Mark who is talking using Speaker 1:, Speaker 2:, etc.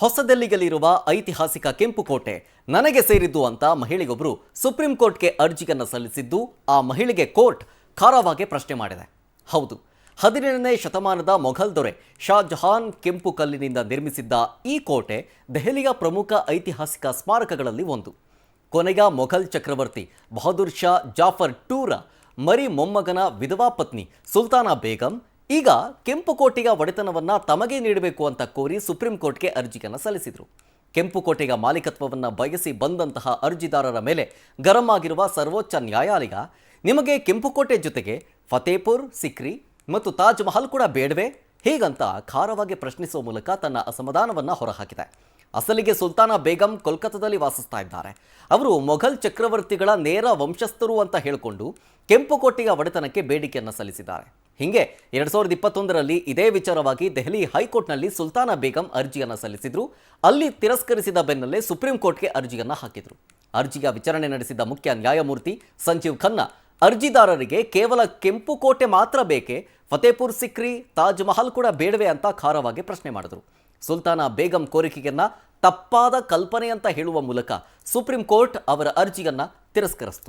Speaker 1: ಹೊಸದಿಲ್ಲಿಯಲ್ಲಿರುವ ಐತಿಹಾಸಿಕ ಕೆಂಪುಕೋಟೆ ನನಗೆ ಸೇರಿದ್ದು ಅಂತ ಮಹಿಳೆಯೊಬ್ಬರು ಸುಪ್ರೀಂ ಕೋರ್ಟ್ಗೆ ಅರ್ಜಿಯನ್ನು ಸಲ್ಲಿಸಿದ್ದು ಆ ಮಹಿಳೆಗೆ ಕೋರ್ಟ್ ಖಾರವಾಗಿ ಪ್ರಶ್ನೆ ಮಾಡಿದೆ. ಹೌದು, 17ನೇ ಶತಮಾನದ ಮೊಘಲ್ ದೊರೆ ಶಾಜಹಾನ್ ಕೆಂಪು ಕಲ್ಲಿನಿಂದ ನಿರ್ಮಿಸಿದ್ದ ಈ ಕೋಟೆ ದೆಹಲಿಯ ಪ್ರಮುಖ ಐತಿಹಾಸಿಕ ಸ್ಮಾರಕಗಳಲ್ಲಿ ಒಂದು. ಕೊನೆಯ ಮೊಘಲ್ ಚಕ್ರವರ್ತಿ ಬಹದ್ದೂರ್ ಶಾ ಜಾಫರ್ ಟೂರ ಮರಿ ಮೊಮ್ಮಗನ ವಿಧವಾ ಪತ್ನಿ ಸುಲ್ತಾನಾ ಬೇಗಂ ಈಗ ಕೆಂಪುಕೋಟೆಯ ಒಡೆತನವನ್ನ ತಮಗೆ ನೀಡಬೇಕು ಅಂತ ಕೋರಿ ಸುಪ್ರೀಂ ಕೋರ್ಟ್ಗೆ ಅರ್ಜಿಯನ್ನು ಸಲ್ಲಿಸಿದರು. ಕೆಂಪುಕೋಟೆಯ ಮಾಲೀಕತ್ವವನ್ನು ಬಯಸಿ ಬಂದಂತಹ ಅರ್ಜಿದಾರರ ಮೇಲೆ ಗರಂ ಆಗಿರುವ ಸರ್ವೋಚ್ಚ ನ್ಯಾಯಾಲಯ ನಿಮಗೆ ಕೆಂಪುಕೋಟೆ ಜೊತೆಗೆ ಫತೇಪುರ್ ಸಿಕ್ರಿ ಮತ್ತು ತಾಜ್ ಮಹಲ್ ಕೂಡ ಬೇಡವೇ ಹೀಗಂತ ಖಾರವಾಗಿ ಪ್ರಶ್ನಿಸುವ ಮೂಲಕ ತನ್ನ ಅಸಮಾಧಾನವನ್ನು ಹೊರಹಾಕಿದೆ. ಅಸಲಿಗೆ ಸುಲ್ತಾನಾ ಬೇಗಂ ಕೋಲ್ಕತ್ತಾದಲ್ಲಿ ವಾಸಿಸ್ತಾ ಇದ್ದಾರೆ. ಅವರು ಮೊಘಲ್ ಚಕ್ರವರ್ತಿಗಳ ನೇರ ವಂಶಸ್ಥರು ಅಂತ ಹೇಳಿಕೊಂಡು ಕೆಂಪುಕೋಟೆಯ ಒಡೆತನಕ್ಕೆ ಬೇಡಿಕೆಯನ್ನು ಸಲ್ಲಿಸಿದ್ದಾರೆ. ಹೀಗೆ 2021ರಲ್ಲಿ ಇದೇ ವಿಚಾರವಾಗಿ ದೆಹಲಿ ಹೈಕೋರ್ಟ್ನಲ್ಲಿ ಸುಲ್ತಾನಾ ಬೇಗಂ ಅರ್ಜಿಯನ್ನು ಸಲ್ಲಿಸಿದ್ರು. ಅಲ್ಲಿ ತಿರಸ್ಕರಿಸಿದ ಬೆನ್ನಲ್ಲೇ ಸುಪ್ರೀಂ ಕೋರ್ಟ್ಗೆ ಅರ್ಜಿಯನ್ನು ಹಾಕಿದ್ರು. ಅರ್ಜಿಯ ವಿಚಾರಣೆ ನಡೆಸಿದ ಮುಖ್ಯ ನ್ಯಾಯಮೂರ್ತಿ ಸಂಜೀವ್ ಖನ್ನಾ ಅರ್ಜಿದಾರರಿಗೆ ಕೇವಲ ಕೆಂಪುಕೋಟೆ ಮಾತ್ರ ಬೇಕೆ, ಫತೇಪುರ್ ಸಿಕ್ರಿ ತಾಜ್ ಮಹಲ್ ಕೂಡ ಬೇಡವೇ ಅಂತ ಖಾರವಾಗಿ ಪ್ರಶ್ನೆ ಮಾಡಿದ್ರು. ಸುಲ್ತಾನಾ ಬೇಗಂ ಕೋರಿಕೆಯನ್ನ ತಪ್ಪಾದ ಕಲ್ಪನೆ ಅಂತ ಹೇಳುವ ಮೂಲಕ ಸುಪ್ರೀಂ ಕೋರ್ಟ್ ಅವರ ಅರ್ಜಿಯನ್ನ ತಿರಸ್ಕರಿಸಿತು.